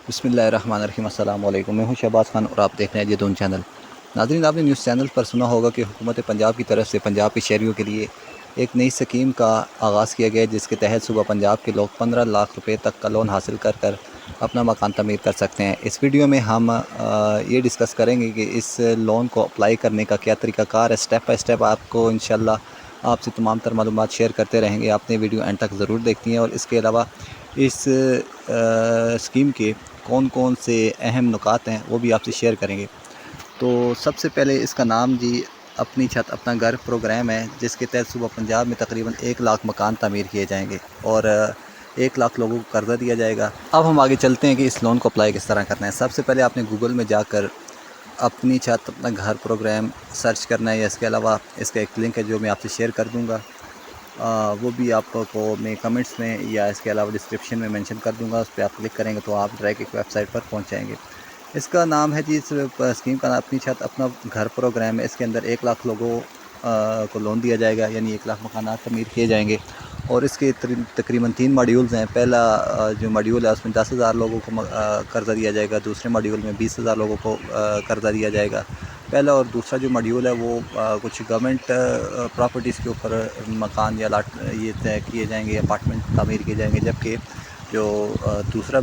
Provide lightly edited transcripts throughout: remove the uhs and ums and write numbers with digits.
بسم اللہ الرحمن الرحیم۔ السلام علیکم، میں ہوں شہباز خان اور آپ دیکھ رہے ہیں جدون چینل۔ ناظرین، آپ نے نیوز چینل پر سنا ہوگا کہ حکومت پنجاب کی طرف سے پنجاب کے شہریوں کے لیے ایک نئی سکیم کا آغاز کیا گیا، جس کے تحت صوبہ پنجاب کے لوگ 15 لاکھ روپے تک کا لون حاصل کر اپنا مکان تعمیر کر سکتے ہیں۔ اس ویڈیو میں ہم یہ ڈسکس کریں گے کہ اس لون کو اپلائی کرنے کا کیا طریقہ کار ہے۔ سٹیپ بائی سٹیپ آپ کو انشاءاللہ آپ سے تمام تر معلومات شیئر کرتے رہیں گے۔ آپ نے ویڈیو اینڈ تک ضرور دیکھنی ہے، اور اس کے علاوہ اس اسکیم کے کون کون سے اہم نکات ہیں وہ بھی آپ سے شیئر کریں گے۔ تو سب سے پہلے اس کا نام جی اپنی چھت اپنا گھر پروگرام ہے، جس کے تحت صوبہ پنجاب میں تقریباً 1 لاکھ مکان تعمیر کیے جائیں گے اور 1 لاکھ لوگوں کو قرضہ دیا جائے گا۔ اب ہم آگے چلتے ہیں کہ اس لون کو اپلائی کس طرح کرنا ہے۔ سب سے پہلے آپ نے گوگل میں جا کر اپنی چھت اپنا گھر پروگرام سرچ کرنا ہے، یا اس کے علاوہ اس کا ایک لنک ہے جو میں آپ سے شیئر کر دوں گا، وہ بھی آپ کو میں کمنٹس میں یا اس کے علاوہ ڈسکرپشن میں مینشن کر دوں گا۔ اس پہ آپ کلک کریں گے تو آپ ڈائریکٹ ایک ویب سائٹ پر پہنچ جائیں گے۔ اس کا نام ہے جی، اس اسکیم کا نام اپنی چھت اپنا گھر پروگرام ہے۔ اس کے اندر 1 لاکھ لوگوں کو لون دیا جائے گا، یعنی 1 لاکھ مکانات تعمیر کیے جائیں گے، اور اس کے تقریباً 3 ماڈیولز ہیں۔ پہلا جو ماڈیول ہے اس میں 10,000 لوگوں کو قرضہ دیا جائے گا، دوسرے ماڈیول میں 20,000 لوگوں کو قرضہ دیا جائے گا۔ پہلا اور دوسرا جو ماڈیول ہے وہ کچھ گورنمنٹ پراپرٹیز کے اوپر مکان یا لاٹ یہ طے کیے جائیں گے، اپارٹمنٹ تعمیر کیے جائیں گے، جبکہ جو دوسرا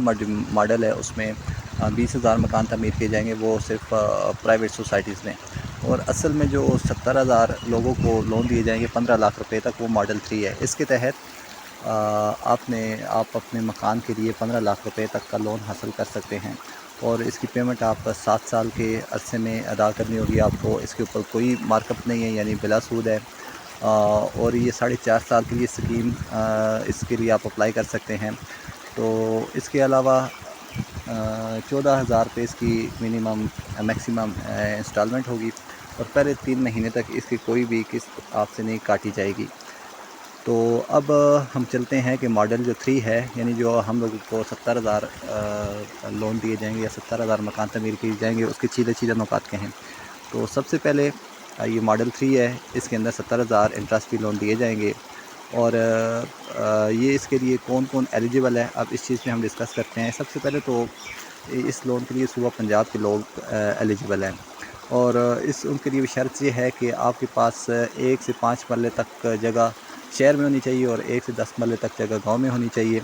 ماڈل ہے اس میں 20,000 مکان تعمیر کیے جائیں گے، وہ صرف پرائیویٹ سوسائٹیز میں۔ اور اصل میں جو 70,000 لوگوں کو لون دیے جائیں گے 15 لاکھ روپے تک، وہ ماڈل 3 ہے۔ اس کے تحت آپ اپنے مکان کے لیے 15 لاکھ روپے تک کا لون حاصل کر سکتے ہیں، اور اس کی پیمنٹ آپ 7 سال کے عرصے میں ادا کرنی ہوگی آپ کو۔ اس کے اوپر کوئی مارک اپ نہیں ہے، یعنی بلا سود ہے، اور یہ 4.5 سال کے لیے اسکیم اس کے لیے آپ اپلائی کر سکتے ہیں۔ تو اس کے علاوہ 14,000 روپے اس کی میکسیمم انسٹالمنٹ ہوگی، اور پہلے 3 مہینے تک اس کی کوئی بھی قسط آپ سے نہیں کاٹی جائے گی۔ تو اب ہم چلتے ہیں کہ ماڈل جو 3 ہے، یعنی جو ہم لوگوں کو 70,000 لون دیے جائیں گے یا 70,000 مکان تعمیر کیے جائیں گے، اس کے چیزیں نکات کے ہیں۔ تو سب سے پہلے یہ ماڈل 3 ہے، اس کے اندر 70,000 انٹرسٹ فری لون دیے جائیں گے، اور یہ اس کے لیے کون کون ایلیجیبل ہے، اب اس چیز پہ ہم ڈسکس کرتے ہیں۔ سب سے پہلے تو اس لون کے لیے صوبہ پنجاب کے لوگ ایلیجیبل ہیں، اور ان کے لیے شرط یہ ہے کہ آپ کے پاس 1 سے 5 مرلے تک جگہ شہر میں ہونی چاہیے، اور 1 سے 10 مرلے تک جگہ گاؤں میں ہونی چاہیے،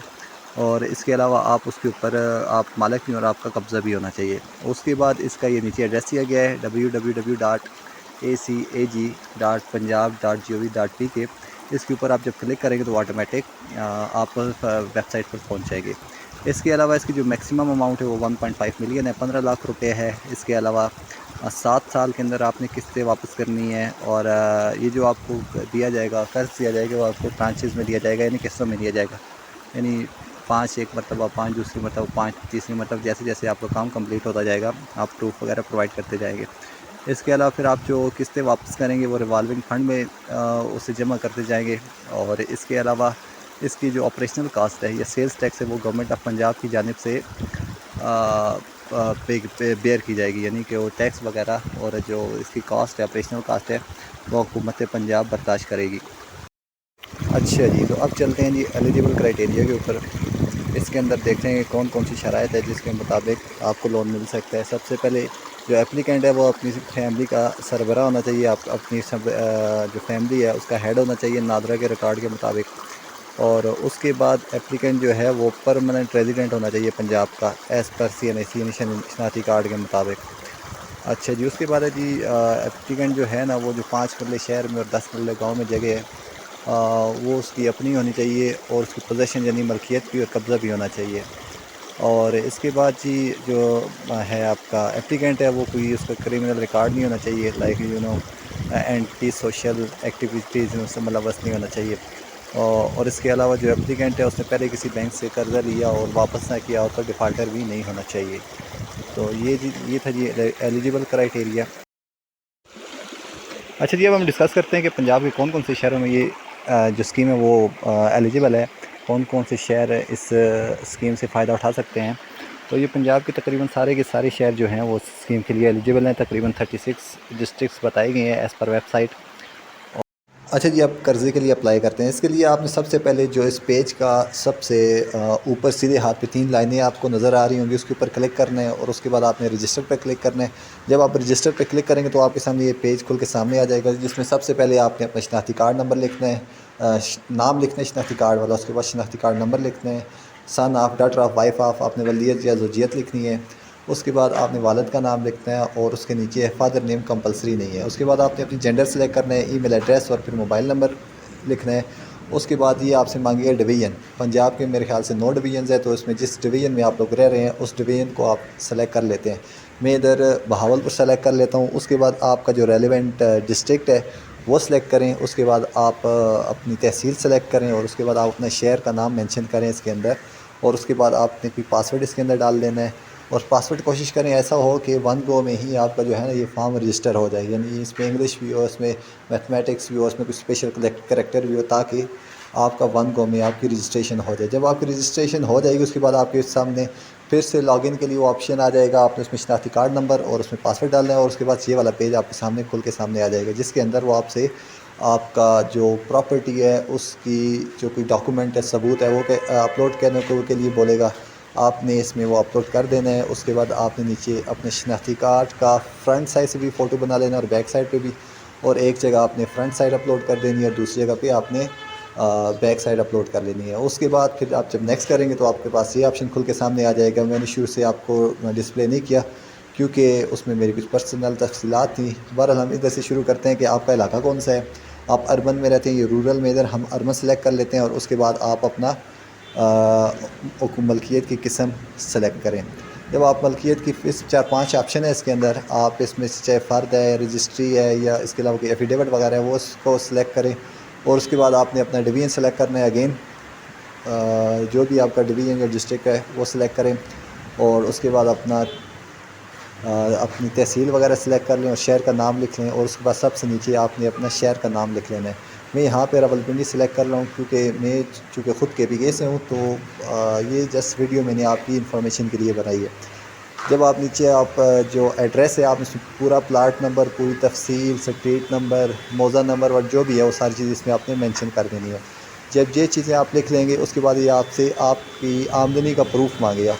اور اس کے علاوہ آپ اس کے اوپر آپ مالک بھی اور آپ کا قبضہ بھی ہونا چاہیے۔ اس کے بعد اس کا یہ نیچے ایڈریس دیا گیا ہے www.acag.punjab.gov.pk۔ اس کے اوپر آپ جب کلک کریں گے تو آٹومیٹک آپ ویب سائٹ پر پہنچ جائے گے۔ اس کے علاوہ اس کی جو میکسیمم اماؤنٹ ہے وہ 1.5 ملین ہے، 15 لاکھ روپے ہے۔ اس کے علاوہ 7 سال کے اندر آپ نے قسطیں واپس کرنی ہے، اور یہ جو آپ کو دیا جائے گا، قرض دیا جائے گا، وہ آپ کو ٹرانچز میں دیا جائے گا، یعنی قسطوں میں دیا جائے گا، یعنی 5 ایک مرتبہ، 5 دوسری مرتبہ، 5 تیسری مرتبہ، جیسے جیسے آپ کا کام کمپلیٹ ہوتا جائے گا آپ پروف وغیرہ پرووائڈ کرتے جائیں گے۔ اس کے علاوہ پھر آپ جو قسطیں واپس کریں گے وہ ریوالونگ فنڈ میں اسے جمع کرتے جائیں گے، اور اس کے علاوہ اس کی جو آپریشنل کاسٹ ہے یا سیلز ٹیکس ہے وہ گورنمنٹ آف پنجاب کی جانب سے بیئر کی جائے گی، یعنی کہ وہ ٹیکس وغیرہ اور جو اس کی کاسٹ ہے، آپریشنل کاسٹ ہے، وہ حکومت پنجاب برداشت کرے گی۔ اچھا جی، تو اب چلتے ہیں جی ایلیجیبل کرائٹیریا کے اوپر۔ اس کے اندر دیکھتے ہیں کہ کون کون سی شرائط ہے جس کے مطابق آپ کو لون مل سکتا ہے۔ سب سے پہلے جو اپلیکینٹ ہے وہ اپنی فیملی کا سربراہ ہونا چاہیے، آپ اپنی جو فیملی ہے اس کا ہیڈ ہونا چاہیے نادرا کے ریکارڈ کے مطابق، اور اس کے بعد اپلیکینٹ جو ہے وہ پرماننٹ ریزیڈنٹ ہونا چاہیے پنجاب کا، ایز پر CNAC شناختی کارڈ کے مطابق۔ اچھا جی، اس کے بعد ہے جی اپلیکینٹ جو ہے نا، وہ جو 5 مرلے شہر میں اور 10 مرلے گاؤں میں جگہ ہے، وہ اس کی اپنی ہونی چاہیے، اور اس کی پوزیشن یعنی ملکیت بھی اور قبضہ بھی ہونا چاہیے۔ اور اس کے بعد جی جو ہے آپ کا اپلیکینٹ ہے وہ کوئی اس کا کریمنل ریکارڈ نہیں ہونا چاہیے، لائک اینٹی سوشل ایکٹیویٹیز میں سے ملوث نہیں ہونا چاہیے، اور اس کے علاوہ جو اپلیکینٹ ہے اس نے پہلے کسی بینک سے قرضہ لیا اور واپس نہ کیا ہو تو ڈیفالٹر بھی نہیں ہونا چاہیے۔ تو یہ تھا جی ایلیجیبل کرائٹیریا۔ اچھا جی، اب ہم ڈسکس کرتے ہیں کہ پنجاب کے کون کون سے شہروں میں یہ جو اسکیم ہے وہ ایلیجیبل ہے، کون کون سے شہر اس اسکیم سے فائدہ اٹھا سکتے ہیں۔ تو یہ پنجاب کے تقریباً سارے کے سارے شہر جو ہیں وہ اسکیم کے لیے ایلیجیبل ہیں، تقریباً 36 ڈسٹرکٹس بتائی گئی ہیں ایز پر ویب سائٹ۔ اچھا جی، آپ قرضے کے لیے اپلائی کرتے ہیں، اس کے لیے آپ نے سب سے پہلے جو اس پیج کا سب سے اوپر سیدھے ہاتھ پہ 3 لائنیں آپ کو نظر آ رہی ہوں گی، اس کے اوپر کلک کرنا ہے اور اس کے بعد آپ نے رجسٹر پہ کلک کرنا ہے۔ جب آپ رجسٹر پہ کلک کریں گے تو آپ کے سامنے یہ پیج کھل کے سامنے آ جائے گا، جس میں سب سے پہلے آپ نے اپنا شناختی کارڈ نمبر لکھنا ہے، نام لکھنا ہے شناختی کارڈ والا، اس کے بعد شناختی کارڈ نمبر لکھنا ہے، son of, daughter of, wife of, آپ نے ولیت یا زوجیت لکھنی ہے۔ اس کے بعد آپ نے والد کا نام لکھنا ہے اور اس کے نیچے فادر نیم کمپلسری نہیں ہے۔ اس کے بعد آپ نے اپنی جینڈر سلیکٹ کرنا ہے، ای میل ایڈریس اور پھر موبائل نمبر لکھنا ہے۔ اس کے بعد یہ آپ سے مانگے گا ڈویژن، پنجاب کے میرے خیال سے 9 ڈویژنز ہے، تو اس میں جس ڈویژن میں آپ لوگ رہ رہے ہیں اس ڈویژن کو آپ سلیکٹ کر لیتے ہیں۔ میں ادھر بہاولپور سلیکٹ کر لیتا ہوں۔ اس کے بعد آپ کا جو ریلیونٹ ڈسٹرکٹ ہے وہ سلیکٹ کریں، اس کے بعد آپ اپنی تحصیل سلیکٹ کریں اور اس کے بعد آپ اپنا شہر کا نام مینشن کریں اس کے اندر، اور اس کے بعد آپ نے کوئی پاسورڈ اس کے اندر ڈال دینا ہے، اور پاسورڈ کوشش کریں ایسا ہو کہ 1 گو میں ہی آپ کا جو ہے نا یہ فارم رجسٹر ہو جائے، یعنی اس میں انگلش بھی ہو، اس میں میتھمیٹکس بھی ہو، اس میں کچھ اسپیشل کریکٹر بھی ہو، تاکہ آپ کا 1 گو میں آپ کی رجسٹریشن ہو جائے۔ جب آپ کی رجسٹریشن ہو جائے گی اس کے بعد آپ کے سامنے پھر سے لاگ ان کے لیے وہ آپشن آ جائے گا، آپ نے اس میں شناختی کارڈ نمبر اور اس میں پاسورڈ ڈالنا ہے، اور اس کے بعد یہ والا پیج آپ کے سامنے کھل کے سامنے آ جائے گا، جس کے اندر وہ آپ سے آپ کا جو پراپرٹی ہے اس کی جو کوئی ڈاکومنٹ ہے، ثبوت ہے، وہ اپلوڈ کرنے کے لیے بولے گا۔ آپ نے اس میں وہ اپلوڈ کر دینا ہے۔ اس کے بعد آپ نے نیچے اپنے شناختی کارڈ کا فرنٹ سائڈ سے بھی فوٹو بنا لینا اور بیک سائڈ پہ بھی، اور ایک جگہ آپ نے فرنٹ سائڈ اپلوڈ کر دینی ہے اور دوسری جگہ پہ آپ نے بیک سائڈ اپلوڈ کر لینی ہے۔ اس کے بعد پھر آپ جب نیکسٹ کریں گے تو آپ کے پاس یہ آپشن کھل کے سامنے آ جائے گا۔ میں نے شروع سے آپ کو ڈسپلے نہیں کیا کیونکہ اس میں میری کچھ پرسنل تفصیلات تھیں۔ بہرحال ہم ادھر سے شروع کرتے ہیں کہ آپ کا علاقہ کون سا ہے، آپ اربن میں رہتے ہیں یا رورل میں، ادھر ہم اربن سلیکٹ کر لیتے ہیں، اور اس کے بعد آپ اپنا ملکیت کی قسم سلیکٹ کریں۔ جب آپ ملکیت کی 4-5 آپشن ہے اس کے اندر، آپ اس میں سے چاہے فرد ہے، رجسٹری ہے، یا اس کے علاوہ کوئی ایفیڈیوٹ وغیرہ ہے وہ اس کو سلیکٹ کریں، اور اس کے بعد آپ نے اپنا ڈویژن سلیکٹ کرنا ہے۔ اگین جو بھی آپ کا ڈویژن یا ڈسٹرکٹ ہے وہ سلیکٹ کریں، اور اس کے بعد اپنی تحصیل وغیرہ سلیکٹ کر لیں اور شہر کا نام لکھ لیں، اور اس کے بعد سب سے نیچے آپ نے اپنا شہر کا نام لکھ لینا ہے۔ میں یہاں پہ راولپنڈی سلیکٹ کر رہا ہوں کیونکہ میں چونکہ خود KPK سے ہوں، تو یہ جسٹ ویڈیو میں نے آپ کی انفارمیشن کے لیے بنائی ہے۔ جب آپ نیچے آپ جو ایڈریس ہے آپ اس میں پورا پلاٹ نمبر، پوری تفصیل، اسٹریٹ نمبر، موضع نمبر اور جو بھی ہے وہ ساری چیز اس میں آپ نے مینشن کر دینی ہے۔ جب یہ چیزیں آپ لکھ لیں گے اس کے بعد یہ آپ سے آپ کی آمدنی کا پروف مانگے گا۔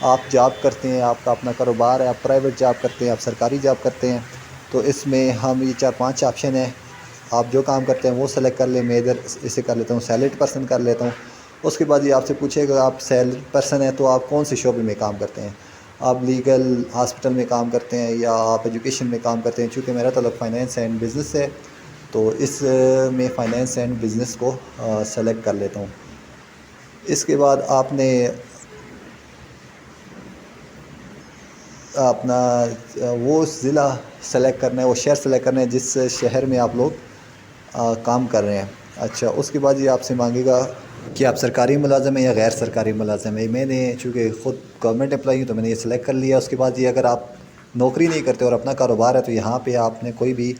آپ جاب کرتے ہیں، آپ کا اپنا کاروبار ہے، آپ پرائیویٹ جاب کرتے ہیں، آپ سرکاری جاب کرتے ہیں، تو اس میں ہم یہ 4-5 آپشن ہیں، آپ جو کام کرتے ہیں وہ سلیکٹ کر لیں۔ میں ادھر اسے کر لیتا ہوں سیلریڈ پرسن کر لیتا ہوں۔ اس کے بعد یہ آپ سے پوچھے گا آپ سیلریڈ پرسن ہیں تو آپ کون سے شعبے میں کام کرتے ہیں، آپ لیگل ہاسپٹل میں کام کرتے ہیں یا آپ ایجوکیشن میں کام کرتے ہیں۔ چونکہ میرا تعلق فائنینس اینڈ بزنس سے، تو اس میں فائنینس اینڈ بزنس کو سلیکٹ کر لیتا ہوں۔ اس کے بعد آپ نے اپنا وہ ضلع سلیکٹ کرنا ہے، وہ شہر سلیکٹ کرنا ہے جس شہر میں آپ لوگ کام کر رہے ہیں۔ اچھا، اس کے بعد یہ آپ سے مانگے گا کہ آپ سرکاری ملازم ہیں یا غیر سرکاری ملازم ہیں۔ میں نے چونکہ خود گورنمنٹ امپلائی ہوں تو میں نے یہ سلیکٹ کر لیا۔ اس کے بعد یہ اگر آپ نوکری نہیں کرتے اور اپنا کاروبار ہے تو یہاں پہ آپ نے کوئی بھی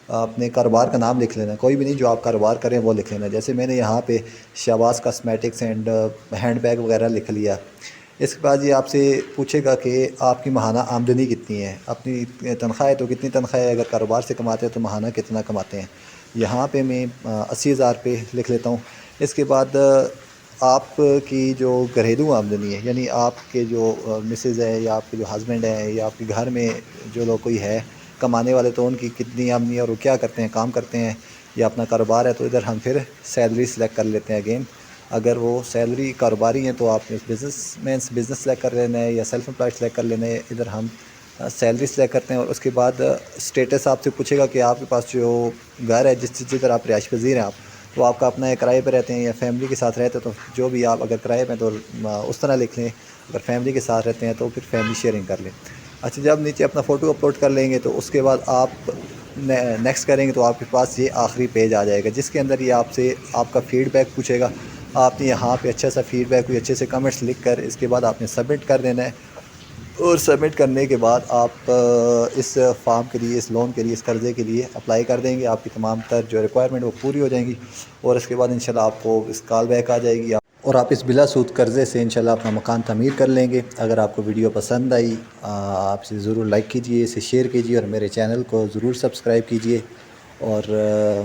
اپنے کاروبار کا نام لکھ لینا، کوئی بھی نہیں، جو آپ کاروبار کریں وہ لکھ لینا۔ جیسے میں نے یہاں پہ Shahbaz cosmetics and hand bag وغیرہ لکھ لیا۔ اس کے بعد یہ آپ سے پوچھے گا کہ آپ کی ماہانہ آمدنی کتنی ہے، اپنی تنخواہ ہے تو کتنی تنخواہ ہے، اگر کاروبار سے کماتے ہیں تو ماہانہ کتنا کماتے ہیں۔ یہاں پہ میں 80,000 پہ لکھ لیتا ہوں۔ اس کے بعد آپ کی جو گھریلو آمدنی ہے، یعنی آپ کے جو مسز ہے یا آپ کے جو ہسبینڈ ہیں یا آپ کے گھر میں جو لوگ کوئی ہے کمانے والے، تو ان کی کتنی آمدنی ہے اور وہ کیا کرتے ہیں، کام کرتے ہیں یا اپنا کاروبار ہے، تو ادھر ہم پھر سیلری سلیکٹ کر لیتے ہیں۔ اگین اگر وہ سیلری کاروباری ہیں تو آپ نے بزنس مینس بزنس سلیکٹ کر لینا ہے یا سیلف امپلائڈ سلیکٹ کر لینا ہے۔ ادھر ہم سیلری سلیکٹ کرتے ہیں، اور اس کے بعد اسٹیٹس آپ سے پوچھے گا کہ آپ کے پاس جو گھر ہے جدھر آپ رہائش پذیر ہیں، آپ تو آپ کا اپنا ہے، کرائے پہ رہتے ہیں یا فیملی کے ساتھ رہتے ہیں، تو جو بھی آپ اگر کرائے پہ تو اس طرح لکھ لیں، اگر فیملی کے ساتھ رہتے ہیں تو پھر فیملی شیئرنگ کر لیں۔ اچھا، جب نیچے اپنا فوٹو اپلوڈ کر لیں گے تو اس کے بعد آپ نیکسٹ کریں گے تو آپ کے پاس یہ آخری پیج آ جائے گا، جس کے اندر یہ آپ سے آپ کا فیڈ بیک پوچھے گا۔ آپ نے یہاں پہ اچھا سا فیڈ بیک، کوئی اچھے سے کمنٹس لکھ کر اس کے بعد آپ نے سبمٹ کر دینا ہے، اور سبمٹ کرنے کے بعد آپ اس فارم کے لیے، اس لون کے لیے، اس قرضے کے لیے اپلائی کر دیں گے۔ آپ کی تمام تر جو ریکوائرمنٹ وہ پوری ہو جائیں گی، اور اس کے بعد انشاءاللہ آپ کو اس کال بیک آ جائے گی، اور آپ اس بلا سود قرضے سے انشاءاللہ اپنا مکان تعمیر کر لیں گے۔ اگر آپ کو ویڈیو پسند آئی آپ سے ضرور لائک کیجئے، اسے شیئر کیجئے، اور میرے چینل کو ضرور سبسکرائب کیجئے، اور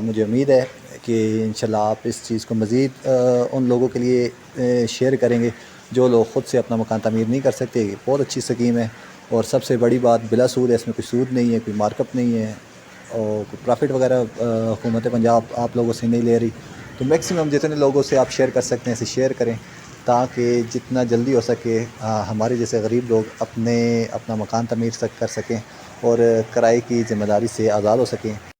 مجھے امید ہے کہ انشاءاللہ آپ اس چیز کو مزید ان لوگوں کے لیے شیئر کریں گے جو لوگ خود سے اپنا مکان تعمیر نہیں کر سکتے. یہ بہت اچھی سکیم ہے اور سب سے بڑی بات بلا سود ہے. اس میں کوئی سود نہیں ہے, کوئی مارک اپ نہیں ہے اور کوئی پرافٹ وغیرہ حکومت پنجاب آپ لوگوں سے نہیں لے رہی. تو میکسیمم جتنے لوگوں سے آپ شیئر کر سکتے ہیں اسے شیئر کریں تاکہ جتنا جلدی ہو سکے ہمارے جیسے غریب لوگ اپنا مکان تعمیر کر سکیں اور کرائے کی ذمہ داری سے آزاد ہو سکیں.